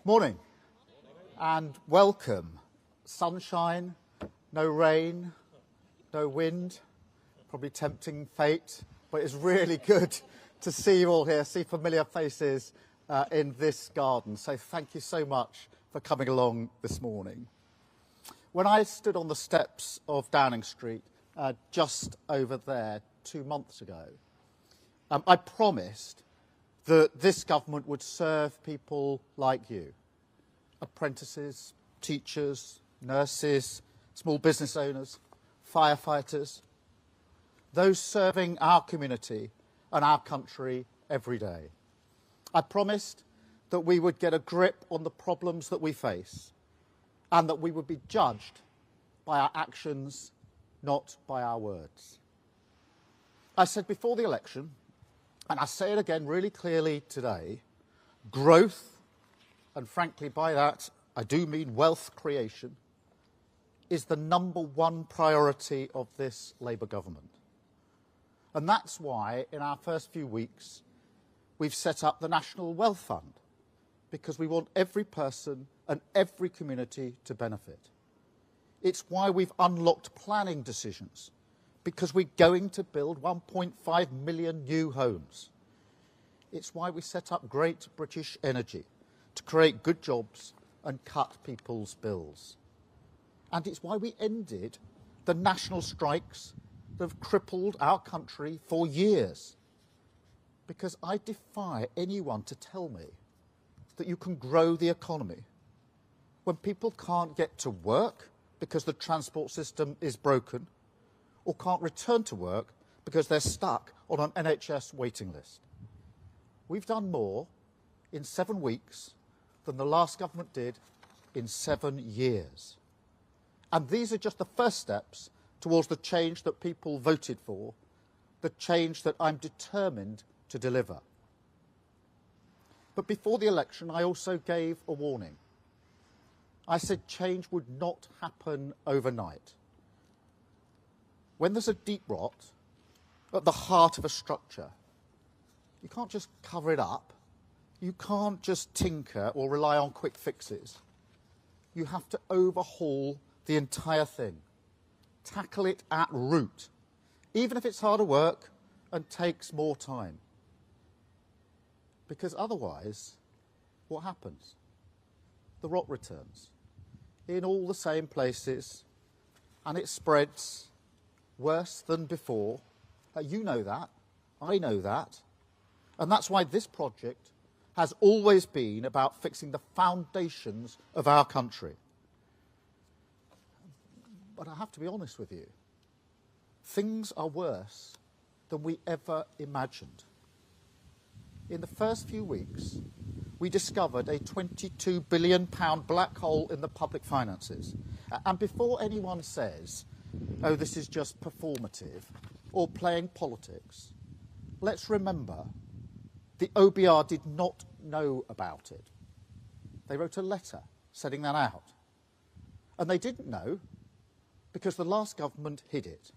Morning and welcome. Sunshine, no rain, no wind, probably tempting fate, but it's really good to see you all here, see familiar faces in this garden. So thank you so much for coming along this morning. When I stood on the steps of Downing Street just over there 2 months ago, I promised that this government would serve people like you, apprentices, teachers, nurses, small business owners, firefighters, those serving our community and our country every day. I promised that we would get a grip on the problems that we face and that we would be judged by our actions, not by our words. I said before the election, and I say it again really clearly today, growth, and frankly by that I do mean wealth creation, is the #1 priority of this Labour government. And that's why in our first few weeks we've set up the National Wealth Fund, because we want every person and every community to benefit. It's why we've unlocked planning decisions, because we're going to build 1.5 million new homes. It's why we set up Great British Energy to create good jobs and cut people's bills. And it's why we ended the national strikes that have crippled our country for years. Because I defy anyone to tell me that you can grow the economy when people can't get to work because the transport system is broken, or can't return to work because they're stuck on an NHS waiting list. We've done more in 7 weeks than the last government did in 7 years. And these are just the first steps towards the change that people voted for, the change that I'm determined to deliver. But before the election, I also gave a warning. I said change would not happen overnight. When there's a deep rot at the heart of a structure, you can't just cover it up. You can't just tinker or rely on quick fixes. You have to overhaul the entire thing. Tackle it at root, even if it's harder work and takes more time. Because otherwise, what happens? The rot returns in all the same places, and it spreads worse than before. You know that. I know that. And that's why this project has always been about fixing the foundations of our country. But I have to be honest with you. Things are worse than we ever imagined. In the first few weeks, we discovered a £22 billion black hole in the public finances. And before anyone says, oh, this is just performative or playing politics, let's remember the OBR did not know about it. They wrote a letter setting that out. And they didn't know because the last government hid it.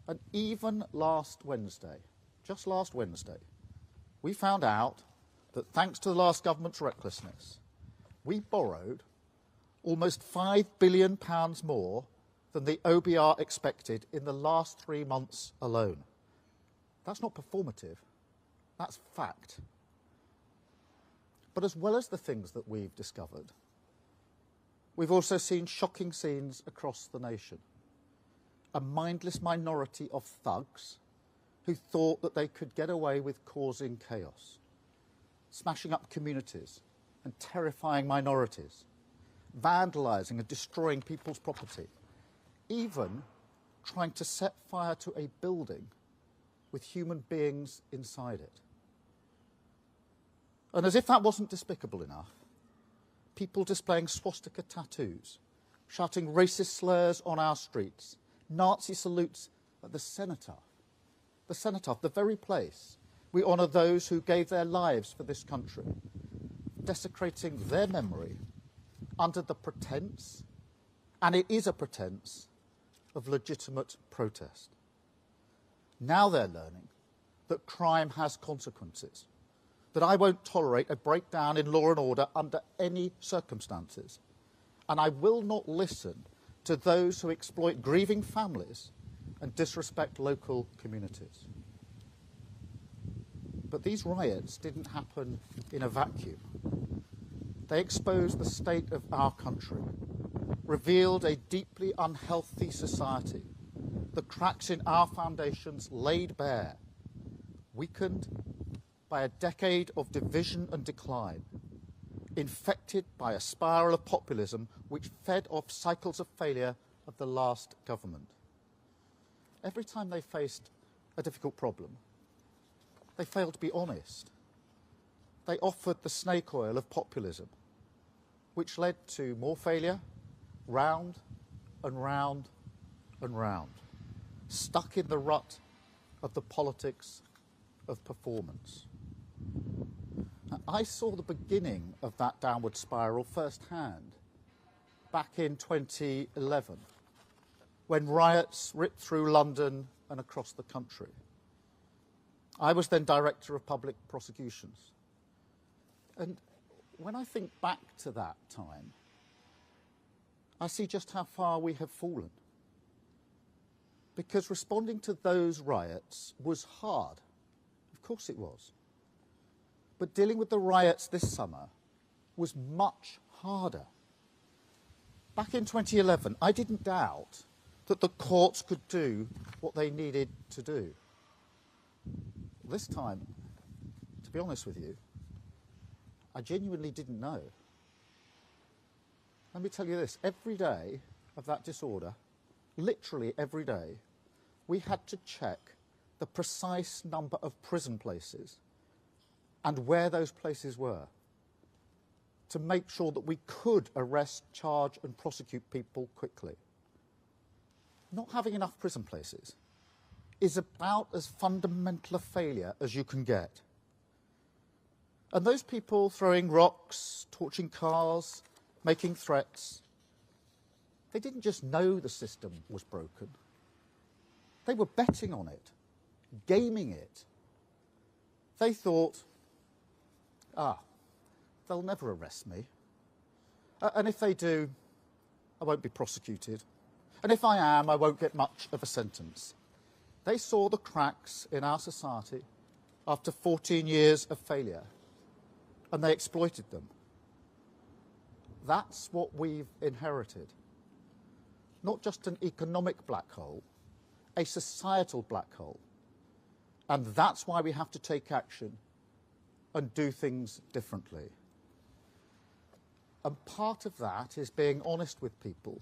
And even last Wednesday, just last Wednesday, we found out that thanks to the last government's recklessness, we borrowed almost £5 billion more than the OBR expected in the last 3 months alone. That's not performative, that's fact. But as well as the things that we've discovered, we've also seen shocking scenes across the nation. A mindless minority of thugs who thought that they could get away with causing chaos, smashing up communities and terrifying minorities, vandalising and destroying people's property, even trying to set fire to a building with human beings inside it. And as if that wasn't despicable enough, people displaying swastika tattoos, shouting racist slurs on our streets, Nazi salutes at the cenotaph, the very place we honour those who gave their lives for this country, desecrating their memory under the pretence, and it is a pretence, of legitimate protest. Now they're learning that crime has consequences, that I won't tolerate a breakdown in law and order under any circumstances. And I will not listen to those who exploit grieving families and disrespect local communities. But these riots didn't happen in a vacuum. They exposed the state of our country, revealed a deeply unhealthy society, the cracks in our foundations laid bare, weakened by a decade of division and decline, infected by a spiral of populism which fed off cycles of failure of the last government. Every time they faced a difficult problem, they failed to be honest. They offered the snake oil of populism, which led to more failure, round and round and round, stuck in the rut of the politics of performance. Now, I saw the beginning of that downward spiral firsthand back in 2011, when riots ripped through London and across the country. I was then Director of Public Prosecutions. And when I think back to that time, I see just how far we have fallen. Because responding to those riots was hard. Of course it was. But dealing with the riots this summer was much harder. Back in 2011, I didn't doubt that the courts could do what they needed to do. This time, to be honest with you, I genuinely didn't know. Let me tell you this, every day of that disorder, literally every day, we had to check the precise number of prison places and where those places were to make sure that we could arrest, charge and prosecute people quickly. Not having enough prison places is about as fundamental a failure as you can get. And those people throwing rocks, torching cars, making threats, they didn't just know the system was broken. They were betting on it, gaming it. They thought, they'll never arrest me. And if they do, I won't be prosecuted. And if I am, I won't get much of a sentence. They saw the cracks in our society after 14 years of failure, and they exploited them. That's what we've inherited. Not just an economic black hole, a societal black hole. And that's why we have to take action and do things differently. And part of that is being honest with people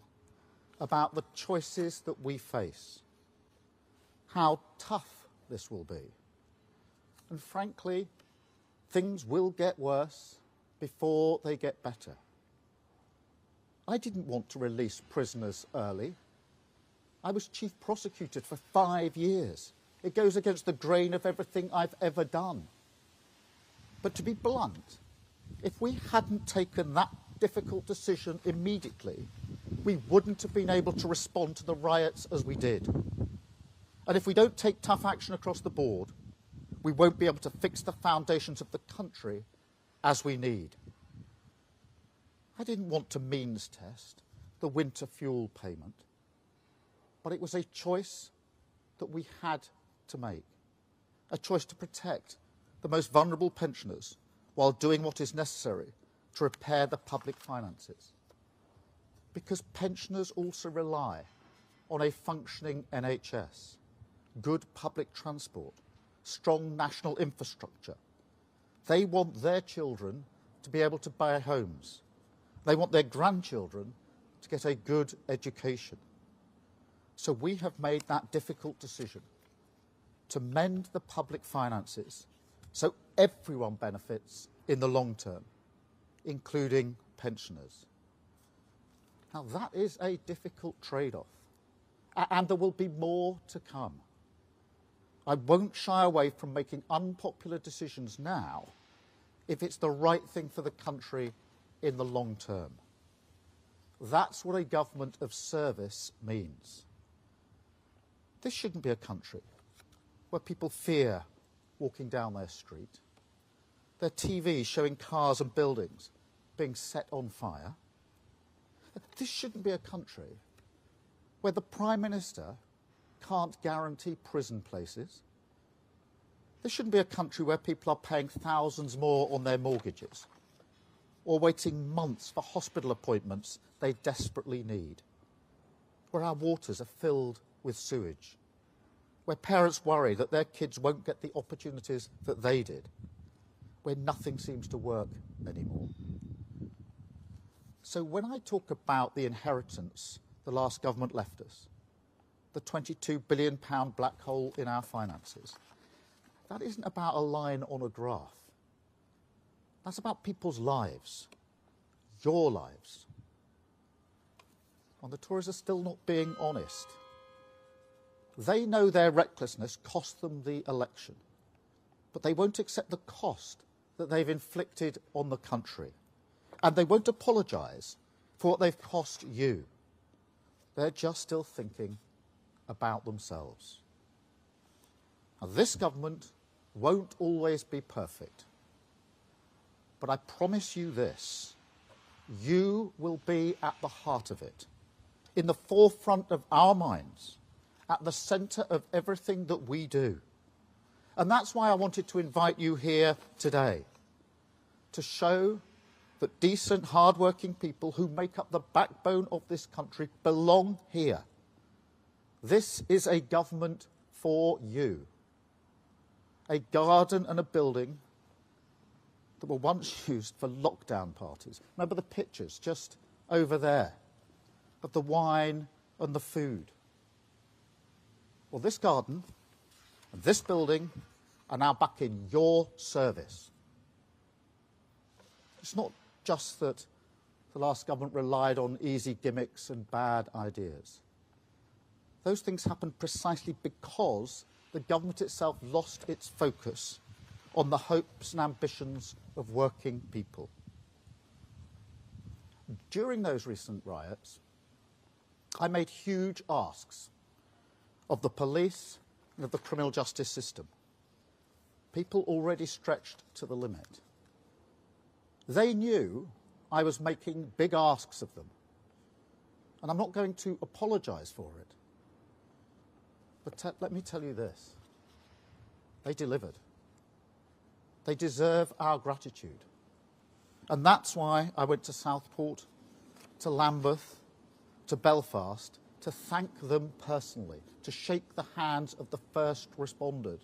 about the choices that we face, how tough this will be. And frankly, things will get worse before they get better. I didn't want to release prisoners early. I was chief prosecutor for 5 years. It goes against the grain of everything I've ever done. But to be blunt, if we hadn't taken that difficult decision immediately, we wouldn't have been able to respond to the riots as we did. And if we don't take tough action across the board, we won't be able to fix the foundations of the country as we need. I didn't want to means test the winter fuel payment, but it was a choice that we had to make, a choice to protect the most vulnerable pensioners while doing what is necessary to repair the public finances. Because pensioners also rely on a functioning NHS, good public transport, strong national infrastructure. They want their children to be able to buy homes. They want their grandchildren to get a good education. So we have made that difficult decision to mend the public finances so everyone benefits in the long term, including pensioners. Now that is a difficult trade-off, and there will be more to come. I won't shy away from making unpopular decisions now if it's the right thing for the country in the long term. That's what a government of service means. This shouldn't be a country where people fear walking down their street. their TVs showing cars and buildings being set on fire. This shouldn't be a country where the Prime Minister can't guarantee prison places. This shouldn't be a country where people are paying thousands more on their mortgages or waiting months for hospital appointments they desperately need, where our waters are filled with sewage, where parents worry that their kids won't get the opportunities that they did, where nothing seems to work anymore. So when I talk about the inheritance the last government left us, the £22 billion black hole in our finances, that isn't about a line on a graph. That's about people's lives, your lives. And the Tories are still not being honest. They know their recklessness cost them the election, but they won't accept the cost that they've inflicted on the country. And they won't apologise for what they've cost you. They're just still thinking about themselves. Now, this government won't always be perfect. But I promise you this, you will be at the heart of it, in the forefront of our minds, at the centre of everything that we do. And that's why I wanted to invite you here today, to show that decent, hard-working people who make up the backbone of this country belong here. This is a government for you. A garden and a building that were once used for lockdown parties. Remember the pictures just over there of the wine and the food? Well, this garden and this building are now back in your service. It's not just that the last government relied on easy gimmicks and bad ideas. Those things happened precisely because the government itself lost its focus on the hopes and ambitions of working people. During those recent riots, I made huge asks of the police and of the criminal justice system. People already stretched to the limit. They knew I was making big asks of them, and I'm not going to apologise for it. But let me tell you this, they delivered. They deserve our gratitude. And that's why I went to Southport, to Lambeth, to Belfast, to thank them personally, to shake the hands of the first responders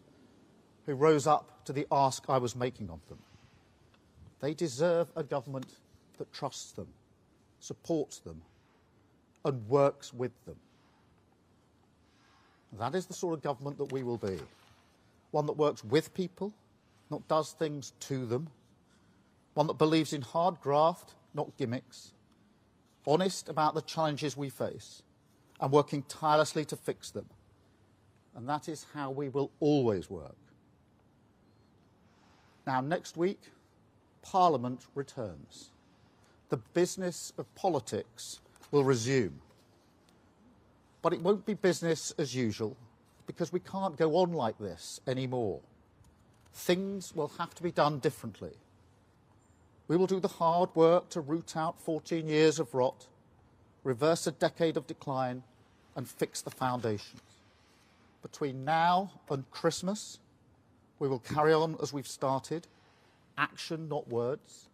who rose up to the ask I was making of them. They deserve a government that trusts them, supports them, and works with them. That is the sort of government that we will be. One that works with people, not does things to them. One that believes in hard graft, not gimmicks. Honest about the challenges we face and working tirelessly to fix them. And that is how we will always work. Now, next week, Parliament returns. The business of politics will resume. But it won't be business as usual, because we can't go on like this anymore. Things will have to be done differently. We will do the hard work to root out 14 years of rot, reverse a decade of decline, and fix the foundations. Between now and Christmas, we will carry on as we've started, action, not words.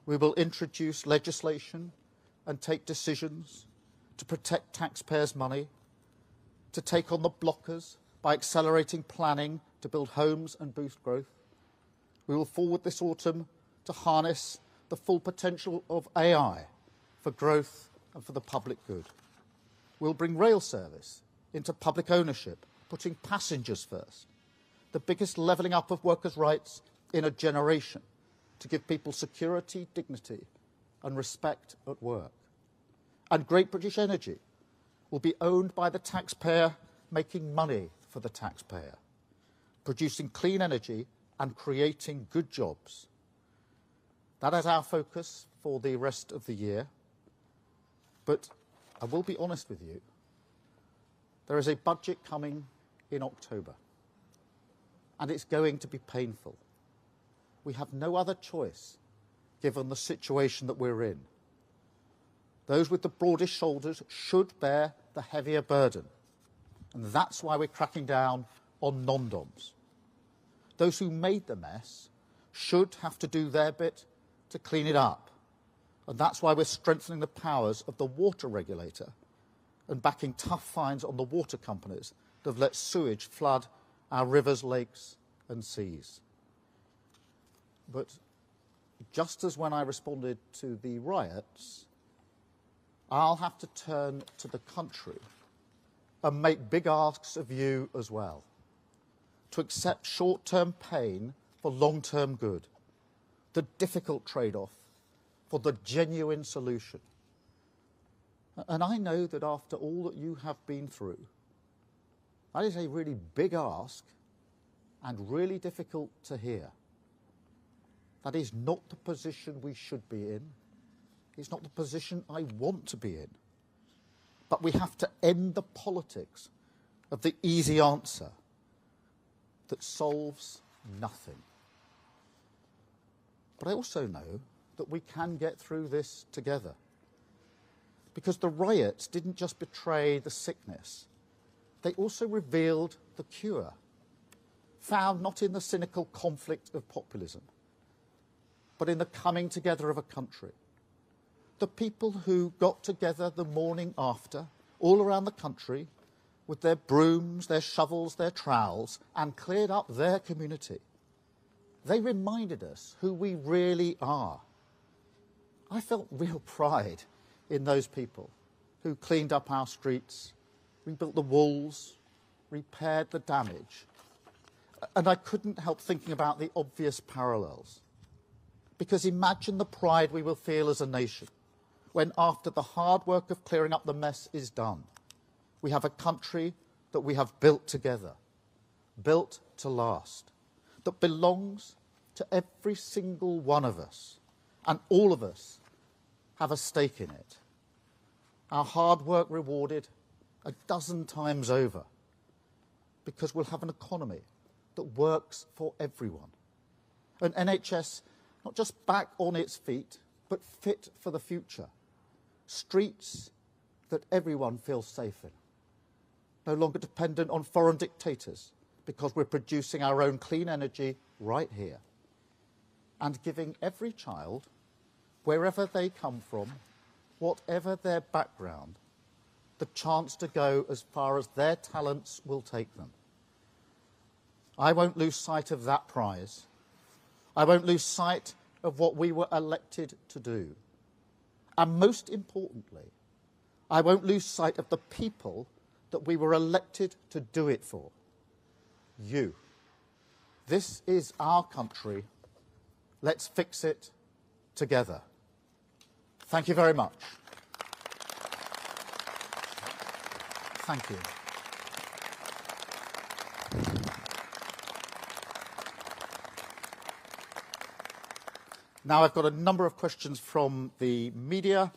We will introduce legislation and take decisions to protect taxpayers' money, to take on the blockers by accelerating planning to build homes and boost growth. We will forward this autumn to harness the full potential of AI for growth and for the public good. We'll bring rail service into public ownership, putting passengers first. The biggest levelling up of workers' rights in a generation to give people security, dignity and respect at work. And Great British Energy will be owned by the taxpayer, making money for the taxpayer, producing clean energy and creating good jobs. That is our focus for the rest of the year. But I will be honest with you, there is a budget coming in October, and it's going to be painful. We have no other choice, given the situation that we're in. Those with the broadest shoulders should bear the heavier burden. And that's why we're cracking down on non-doms. Those who made the mess should have to do their bit to clean it up. And that's why we're strengthening the powers of the water regulator and backing tough fines on the water companies that have let sewage flood our rivers, lakes and seas. But just as when I responded to the riots, I'll have to turn to the country and make big asks of you as well, to accept short-term pain for long-term good, the difficult trade-off for the genuine solution. And I know that after all that you have been through, that is a really big ask and really difficult to hear. That is not the position we should be in. It's not the position I want to be in. But we have to end the politics of the easy answer that solves nothing. But I also know that we can get through this together. Because the riots didn't just betray the sickness, they also revealed the cure, found not in the cynical conflict of populism, but in the coming together of a country. The people who got together the morning after, all around the country, with their brooms, their shovels, their trowels, and cleared up their community. They reminded us who we really are. I felt real pride in those people who cleaned up our streets, rebuilt the walls, repaired the damage. And I couldn't help thinking about the obvious parallels. Because imagine the pride we will feel as a nation when, after the hard work of clearing up the mess is done, we have a country that we have built together, built to last, that belongs to every single one of us, and all of us have a stake in it. Our hard work rewarded a dozen times over, because we'll have an economy that works for everyone. An NHS not just back on its feet, but fit for the future. Streets that everyone feels safe in. No longer dependent on foreign dictators, because we're producing our own clean energy right here. And giving every child, wherever they come from, whatever their background, the chance to go as far as their talents will take them. I won't lose sight of that prize. I won't lose sight of what we were elected to do. And most importantly, I won't lose sight of the people that we were elected to do it for. You. This is our country. Let's fix it together. Thank you very much. Thank you. Now I've got a number of questions from the media,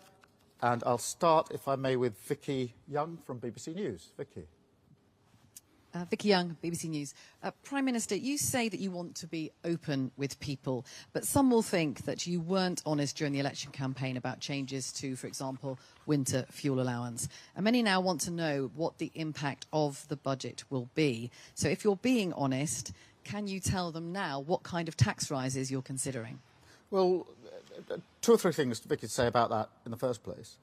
and I'll start, if I may, with Vicky Young from BBC News. Vicky. Vicky Young, BBC News. Prime Minister, you say that you want to be open with people, but some will think that you weren't honest during the election campaign about changes to, for example, winter fuel allowance. And many now want to know what the impact of the budget will be. So if you're being honest, can you tell them now what kind of tax rises you're considering? Well, two or three things Vicky to say about that in the first place.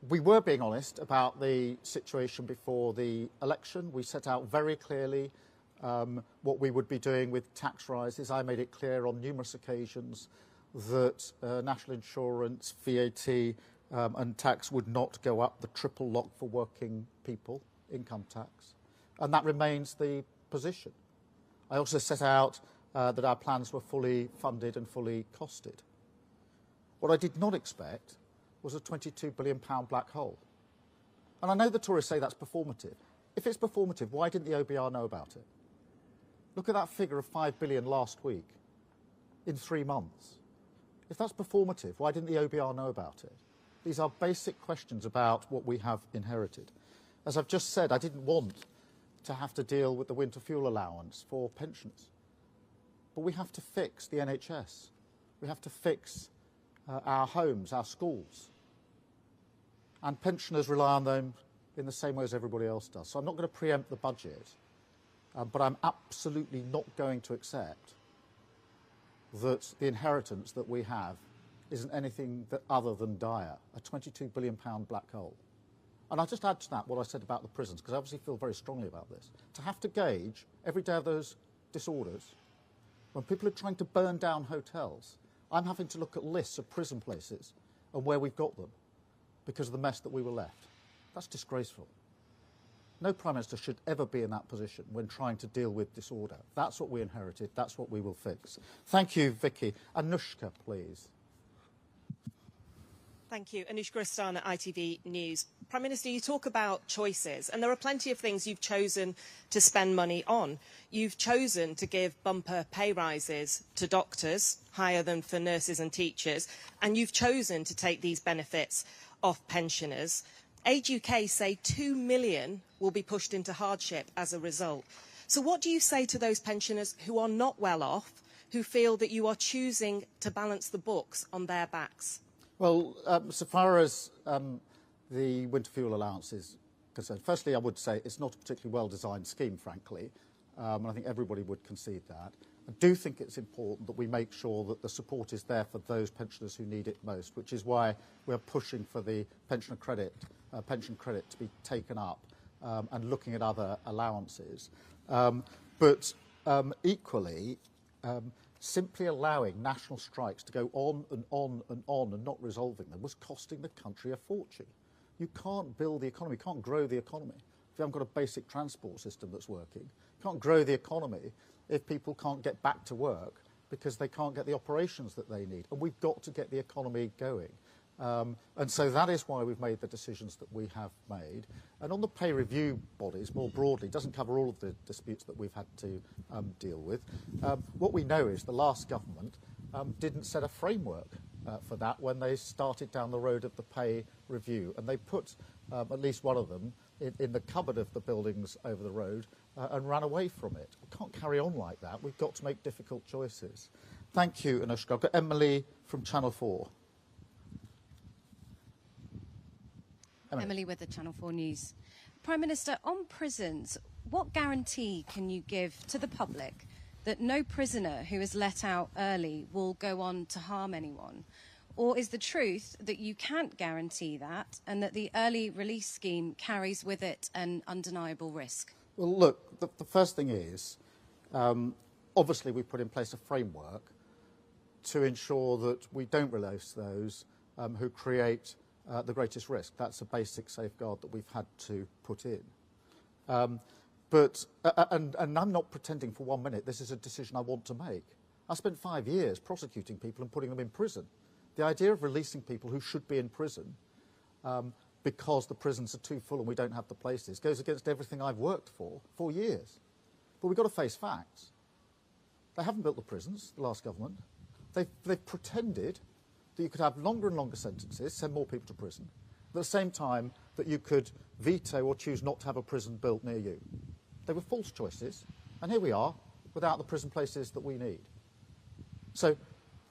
We were being honest about the situation before the election. We set out very clearly what we would be doing with tax rises. I made it clear on numerous occasions that national insurance, VAT and tax would not go up, the triple lock for working people, income tax. And that remains the position. I also set out that our plans were fully funded and fully costed. What I did not expect was a £22 billion black hole. And I know the Tories say that's performative. If it's performative, why didn't the OBR know about it? Look at that figure of £5 billion last week in 3 months. If that's performative, why didn't the OBR know about it? These are basic questions about what we have inherited. As I've just said, I didn't want to have to deal with the winter fuel allowance for pensioners. but we have to fix the NHS. We have to fix our homes, our schools. And pensioners rely on them in the same way as everybody else does. So I'm not going to preempt the budget, but I'm absolutely not going to accept that the inheritance that we have isn't anything other than dire, a £22 billion black hole. And I'll just add to that what I said about the prisons, because I obviously feel very strongly about this. To have to gauge every day of those disorders, when people are trying to burn down hotels, I'm having to look at lists of prison places and where we've got them because of the mess that we were left. That's disgraceful. No Prime Minister should ever be in that position when trying to deal with disorder. That's what we inherited. That's what we will fix. Thank you, Vicky. Anushka, please. Thank you. Anushka Rastana, ITV News. Prime Minister, you talk about choices, and there are plenty of things you've chosen to spend money on. You've chosen to give bumper pay rises to doctors, higher than for nurses and teachers, and you've chosen to take these benefits off pensioners. Age UK say 2 million will be pushed into hardship as a result. So what do you say to those pensioners who are not well off, who feel that you are choosing to balance the books on their backs? Well, so far as the winter fuel allowance is concerned, firstly, I would say it's not a particularly well-designed scheme, frankly, and I think everybody would concede that. I do think it's important that we make sure that the support is there for those pensioners who need it most, which is why we're pushing for the pension credit to be taken up and looking at other allowances. But equally, simply allowing national strikes to go on and on and on and not resolving them was costing the country a fortune. You can't build the economy, you can't grow the economy if you haven't got a basic transport system that's working. You can't grow the economy if people can't get back to work because they can't get the operations that they need. And we've got to get the economy going. And so that is why we've made the decisions that we have made. And on the pay review bodies, more broadly, doesn't cover all of the disputes that we've had to deal with. What we know is the last government didn't set a framework for that when they started down the road of the pay review. And they put at least one of them in the cupboard of the buildings over the road and ran away from it. We can't carry on like that. We've got to make difficult choices. Thank you, Anushka. I've got Emily from Channel 4. Emily with the Channel 4 News. Prime Minister, on prisons, what guarantee can you give to the public that no prisoner who is let out early will go on to harm anyone? Or is the truth that you can't guarantee that and that the early release scheme carries with it an undeniable risk? Well, look, the first thing is, obviously we put in place a framework to ensure that we don't release those who create the greatest risk. That's a basic safeguard that we've had to put in. And I'm not pretending for 1 minute this is a decision I want to make. I spent 5 years prosecuting people and putting them in prison. The idea of releasing people who should be in prison because the prisons are too full and we don't have the places goes against everything I've worked for years. But we've got to face facts. They haven't built the prisons, the last government. They've pretended that you could have longer and longer sentences, send more people to prison, at the same time that you could veto or choose not to have a prison built near you. They were false choices, and here we are, without the prison places that we need. So,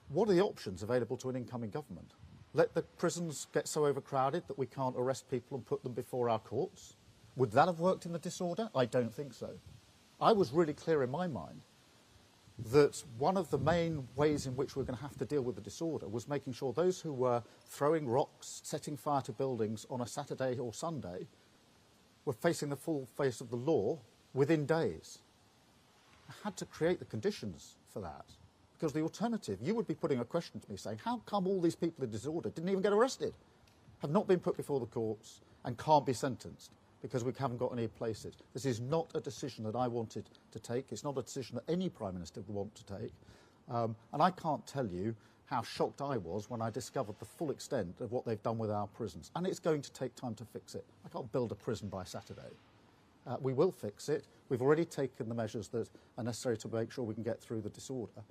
what are the options available to an incoming government? Let the prisons get so overcrowded that we can't arrest people and put them before our courts? Would that have worked in the disorder? I don't think so. I was really clear in my mind that one of the main ways in which we're going to have to deal with the disorder was making sure those who were throwing rocks, setting fire to buildings on a Saturday or Sunday were facing the full face of the law within days. I had to create the conditions for that, because the alternative, you would be putting a question to me saying, how come all these people in disorder didn't even get arrested, have not been put before the courts and can't be sentenced because we haven't got any places? This is not a decision that I wanted to take. It's not a decision that any Prime Minister would want to take. And I can't tell you how shocked I was when I discovered the full extent of what they've done with our prisons. And it's going to take time to fix it. I can't build a prison by Saturday. We will fix it. We've already taken the measures that are necessary to make sure we can get through the disorder.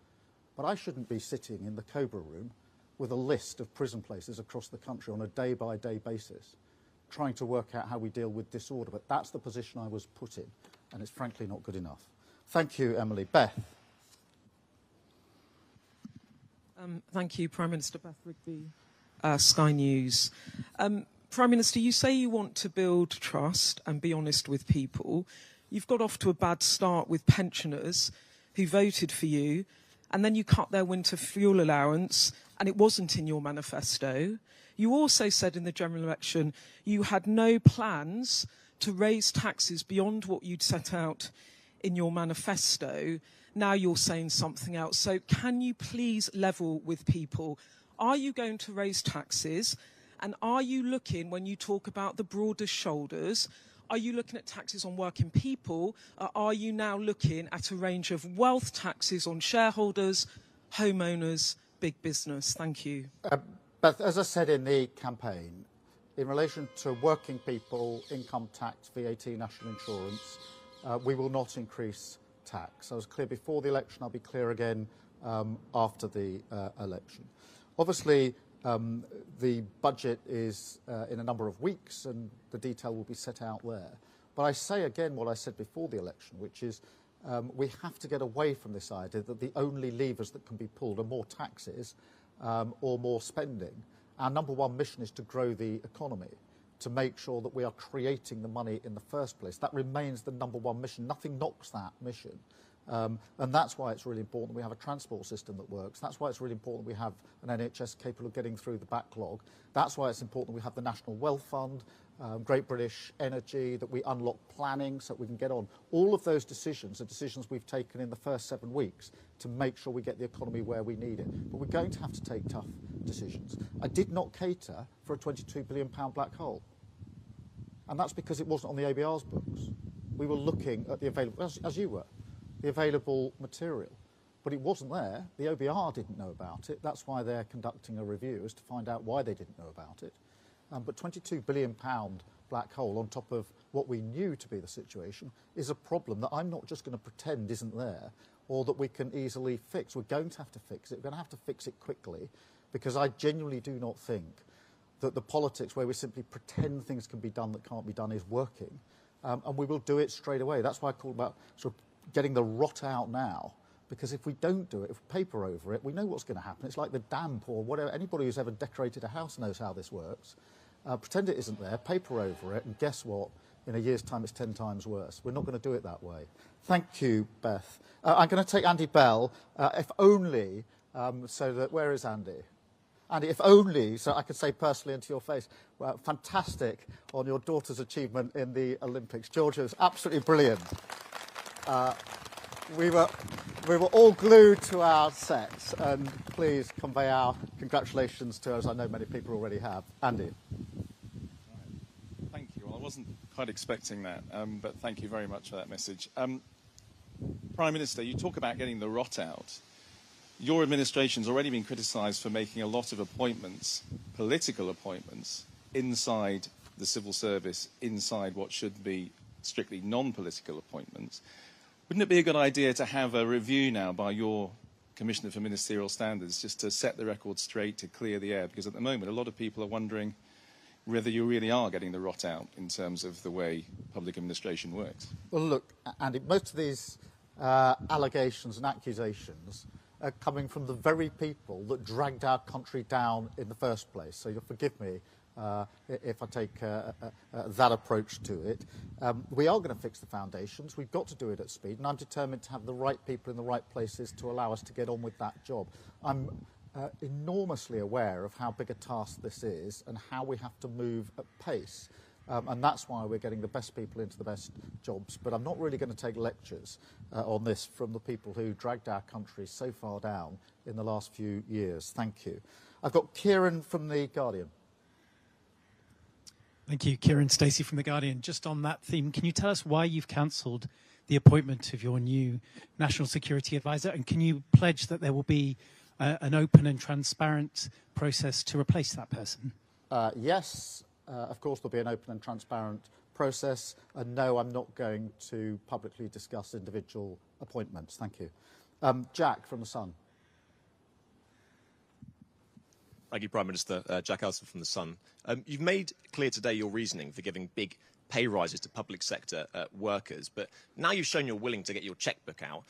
But I shouldn't be sitting in the Cobra room with a list of prison places across the country on a day-by-day basis, trying to work out how we deal with disorder. But that's the position I was put in, and it's frankly not good enough. Thank you, Emily. Beth. Thank you, Prime Minister. Beth Rigby, Sky News. Prime Minister, you say you want to build trust and be honest with people. You've got off to a bad start with pensioners who voted for you, and then you cut their winter fuel allowance, and it wasn't in your manifesto. You also said in the general election you had no plans to raise taxes beyond what you'd set out in your manifesto. Now you're saying something else. So can you please level with people? Are you going to raise taxes? And are you looking, when you talk about the broader shoulders, are you looking at taxes on working people? Or are you now looking at a range of wealth taxes on shareholders, homeowners, big business? Thank you. But as I said in the campaign, in relation to working people, income tax, VAT, national insurance, we will not increase tax. I was clear before the election, I'll be clear again after the election. Obviously, the budget is in a number of weeks and the detail will be set out there. But I say again what I said before the election, which is we have to get away from this idea that the only levers that can be pulled are more taxes or more spending. Our number one mission is to grow the economy, to make sure that we are creating the money in the first place. That remains the number one mission. Nothing knocks that mission. And that's why it's really important we have a transport system that works. That's why it's really important we have an NHS capable of getting through the backlog. That's why it's important we have the National Wealth Fund, Great British Energy, that we unlock planning so that we can get on. All of those decisions are decisions we've taken in the first 7 weeks to make sure we get the economy where we need it. But we're going to have to take tough decisions. I did not cater for a £22 billion black hole. And that's because it wasn't on the ABR's books. We were looking at the available, as you were, the available material. But it wasn't there. The OBR didn't know about it. That's why they're conducting a review, is to find out why they didn't know about it. But £22 billion black hole on top of what we knew to be the situation is a problem that I'm not just going to pretend isn't there or that we can easily fix. We're going to have to fix it. We're going to have to fix it quickly, because I genuinely do not think that the politics where we simply pretend things can be done that can't be done is working. And we will do it straight away. That's why I call about sort of getting the rot out now. Because if we don't do it, if we paper over it, we know what's going to happen. It's like the damp or whatever. Anybody who's ever decorated a house knows how this works. Pretend it isn't there, paper over it, and guess what? In a year's time, it's 10 times worse. We're not going to do it that way. Thank you, Beth. I'm going to take Andy Bell, if only, so that, where is Andy? Andy, if only, so I could say personally into your face, well, fantastic on your daughter's achievement in the Olympics. Georgia was absolutely brilliant. We were all glued to our sets, and please convey our congratulations to her, as I know many people already have. Andy. Thank you. Well, I wasn't quite expecting that, but thank you very much for that message. Prime Minister, you talk about getting the rot out. Your administration's already been criticised for making a lot of appointments, political appointments, inside the civil service, inside what should be strictly non-political appointments. Wouldn't it be a good idea to have a review now by your Commissioner for Ministerial Standards, just to set the record straight, to clear the air? Because at the moment, a lot of people are wondering whether you really are getting the rot out in terms of the way public administration works. Well, look, Andy, most of these allegations and accusations are coming from the very people that dragged our country down in the first place. So you'll forgive me if I take that approach to it. We are going to fix the foundations. We've got to do it at speed, and I'm determined to have the right people in the right places to allow us to get on with that job. I'm enormously aware of how big a task this is and how we have to move at pace. And that's why we're getting the best people into the best jobs. But I'm not really going to take lectures on this from the people who dragged our country so far down in the last few years. Thank you. I've got Kieran from The Guardian. Thank you. Kieran Stacey from The Guardian. Just on that theme, can you tell us why you've cancelled the appointment of your new National Security Advisor? And can you pledge that there will be an open and transparent process to replace that person? Yes. Of course, there'll be an open and transparent process. And no, I'm not going to publicly discuss individual appointments. Thank you. Jack from The Sun. Thank you, Prime Minister. Jack Alston from The Sun. You've made clear today your reasoning for giving big pay rises to public sector workers, but now you've shown you're willing to get your chequebook out.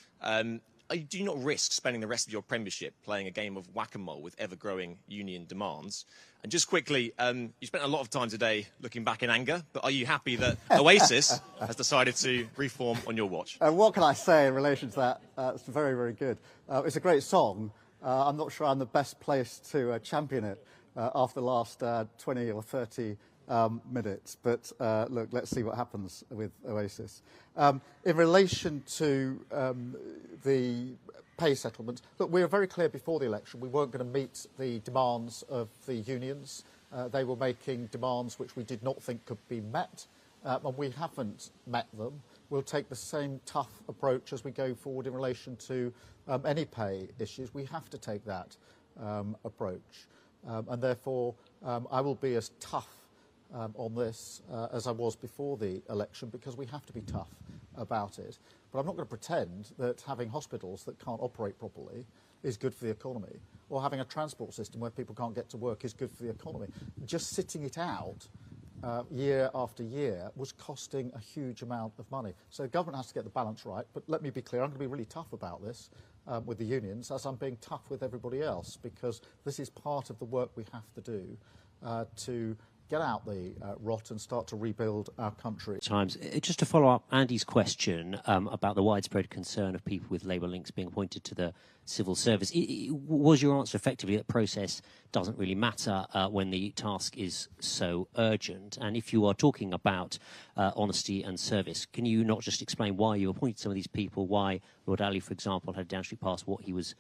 do you not risk spending the rest of your premiership playing a game of whack-a-mole with ever-growing union demands? And just quickly, you spent a lot of time today looking back in anger, but are you happy that Oasis has decided to reform on your watch? What can I say in relation to that? It's very, very good. It's a great song. I'm not sure I'm the best place to champion it after the last 20 or 30 minutes. But look, let's see what happens with Oasis. In relation to the pay settlement, look, we were very clear before the election we weren't going to meet the demands of the unions. They were making demands which we did not think could be met, and we haven't met them. We'll take the same tough approach as we go forward in relation to any pay issues. We have to take that approach, and therefore I will be as tough on this as I was before the election, because we have to be tough about it. But I'm not going to pretend that having hospitals that can't operate properly is good for the economy, or having a transport system where people can't get to work is good for the economy. Just sitting it out year after year was costing a huge amount of money. So the government has to get the balance right. But let me be clear, I'm going to be really tough about this with the unions, as I'm being tough with everybody else, because this is part of the work we have to do to get out the rot and start to rebuild our country. Just to follow up Andy's question about the widespread concern of people with Labour links being appointed to the civil service, was your answer effectively that process doesn't really matter when the task is so urgent? And if you are talking about honesty and service, can you not just explain why you appointed some of these people, why Lord Ali, for example, had down street pass what he was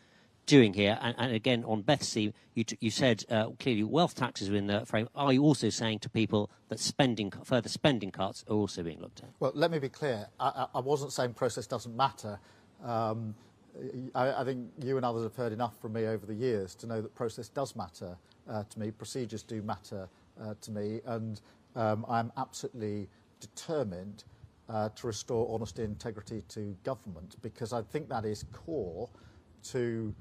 doing here? And again, on Beth's, you said clearly wealth taxes are in the frame. Are you also saying to people that further spending cuts are also being looked at? Well, let me be clear. I wasn't saying process doesn't matter. I think you and others have heard enough from me over the years to know that process does matter to me. Procedures do matter to me. And I'm absolutely determined to restore honesty and integrity to government, because I think that is core to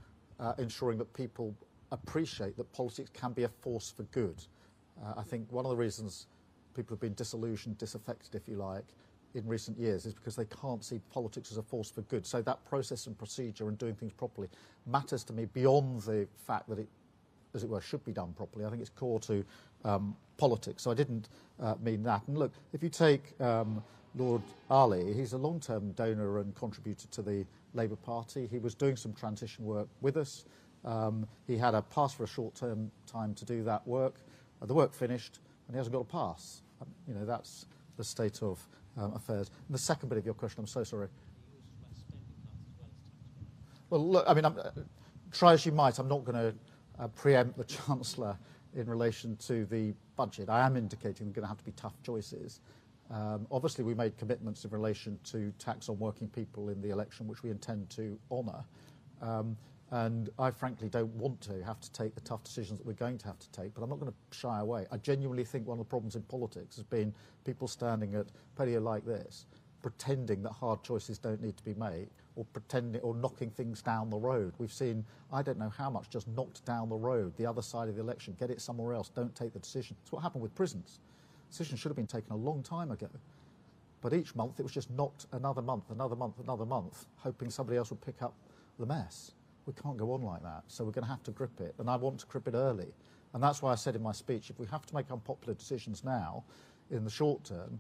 ensuring that people appreciate that politics can be a force for good. I think one of the reasons people have been disillusioned, disaffected, if you like, in recent years is because they can't see politics as a force for good. So that process and procedure and doing things properly matters to me beyond the fact that it, as it were, should be done properly. I think it's core to politics. So I didn't mean that. And look, if you take Lord Ali, he's a long-term donor and contributor to the Labour Party. He was doing some transition work with us. He had a pass for a short-term time to do that work. The work finished, and he hasn't got a pass. You know, that's the state of affairs. And the second bit of your question, I'm so sorry. Well, look, I mean, try as you might, I'm not going to preempt the Chancellor in relation to the budget. I am indicating there are going to have to be tough choices. Obviously, we made commitments in relation to tax on working people in the election, which we intend to honour. And I frankly don't want to have to take the tough decisions that we're going to have to take, but I'm not going to shy away. I genuinely think one of the problems in politics has been people standing at podium like this, pretending that hard choices don't need to be made, or pretending or knocking things down the road. We've seen, I don't know how much, just knocked down the road, the other side of the election, get it somewhere else, don't take the decision. It's what happened with prisons. Decision should have been taken a long time ago. But each month it was just knocked another month, another month, another month, hoping somebody else would pick up the mess. We can't go on like that, so we're going to have to grip it, and I want to grip it early. And that's why I said in my speech, if we have to make unpopular decisions now, in the short term,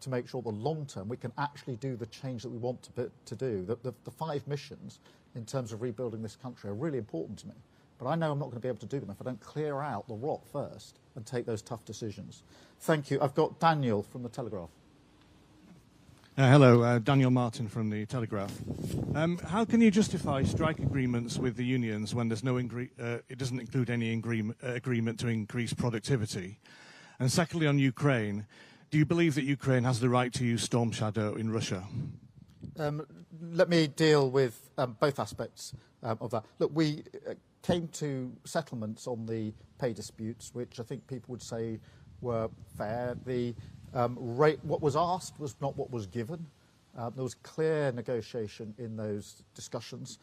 to make sure the long term we can actually do the change that we want to do. The 5 missions in terms of rebuilding this country are really important to me. But I know I'm not going to be able to do them if I don't clear out the rot first and take those tough decisions. Thank you. I've got Daniel from The Telegraph. Hello, Daniel Martin from The Telegraph. How can you justify strike agreements with the unions when there's no it doesn't include any agreement to increase productivity? And secondly, on Ukraine, do you believe that Ukraine has the right to use Storm Shadow in Russia? Let me deal with both aspects of that. Look, we came to settlements on the pay disputes, which I think people would say were fair. The rate, what was asked was not what was given. There was clear negotiation in those discussions.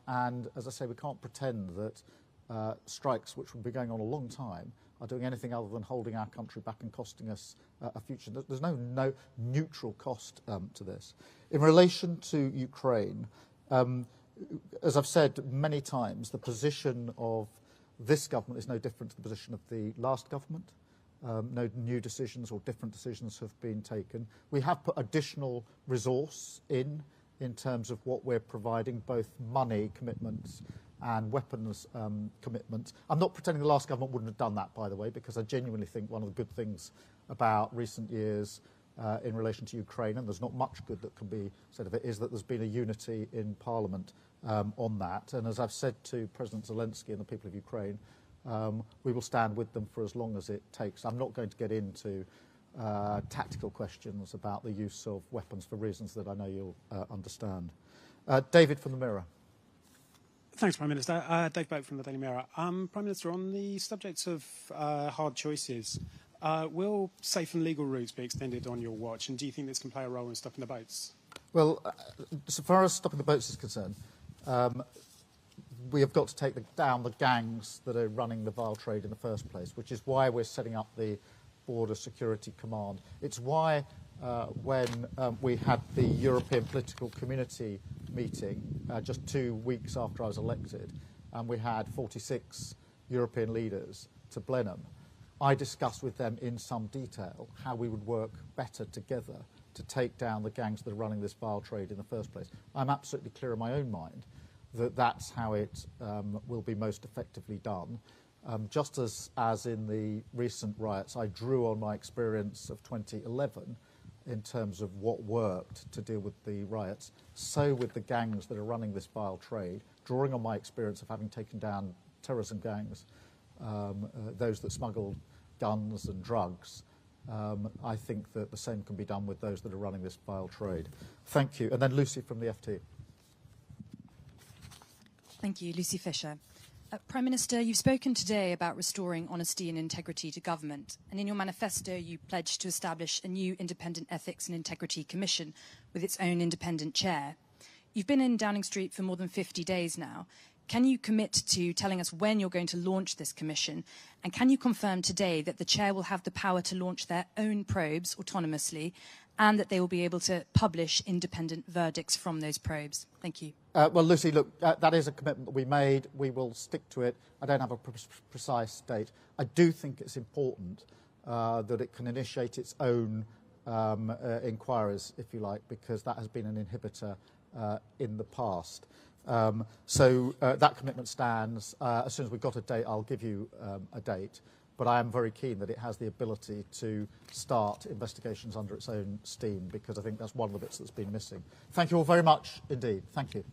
And as I say, we can't pretend that strikes, which will be going on a long time, are doing anything other than holding our country back and costing us a future. There's no neutral cost to this. In relation to Ukraine, As I've said many times, the position of this government is no different to the position of the last government. No new decisions or different decisions have been taken. We have put additional resource in terms of what we're providing, both money commitments and weapons commitments. I'm not pretending the last government wouldn't have done that, by the way, because I genuinely think one of the good things about recent years in relation to Ukraine, and there's not much good that can be said of it, is that there's been a unity in Parliament on that. And as I've said to President Zelensky and the people of Ukraine, we will stand with them for as long as it takes. I'm not going to get into tactical questions about the use of weapons for reasons that I know you'll understand. David from the Mirror. Thanks, Prime Minister. Dave Boak from the Daily Mirror. Prime Minister, on the subject of hard choices, will safe and legal routes be extended on your watch, and do you think this can play a role in stopping the boats? Well, so far as stopping the boats is concerned, we have got to take down the gangs that are running the vile trade in the first place, which is why we're setting up the Border Security Command. It's why when we had the European Political Community meeting just 2 weeks after I was elected, and we had 46 European leaders to Blenheim, I discussed with them in some detail how we would work better together to take down the gangs that are running this vile trade in the first place. I'm absolutely clear in my own mind that that's how it will be most effectively done. Just as in the recent riots, I drew on my experience of 2011 in terms of what worked to deal with the riots, so with the gangs that are running this vile trade, drawing on my experience of having taken down terrorism gangs, those that smuggled guns and drugs, I think that the same can be done with those that are running this vile trade. Thank you. And then Lucy from the FT. Thank you. Lucy Fisher. Prime Minister, you've spoken today about restoring honesty and integrity to government, and in your manifesto you pledged to establish a new independent ethics and integrity commission with its own independent chair. You've been in Downing Street for more than 50 days now. Can you commit to telling us when you're going to launch this commission, and can you confirm today that the chair will have the power to launch their own probes autonomously, and that they will be able to publish independent verdicts from those probes? Thank you. Well, Lucy, look, that is a commitment that we made. We will stick to it. I don't have a precise date. I do think it's important that it can initiate its own inquiries, if you like, because that has been an inhibitor in the past. So that commitment stands. As soon as we've got a date, I'll give you a date. But I am very keen that it has the ability to start investigations under its own steam, because I think that's one of the bits that's been missing. Thank you all very much indeed. Thank you.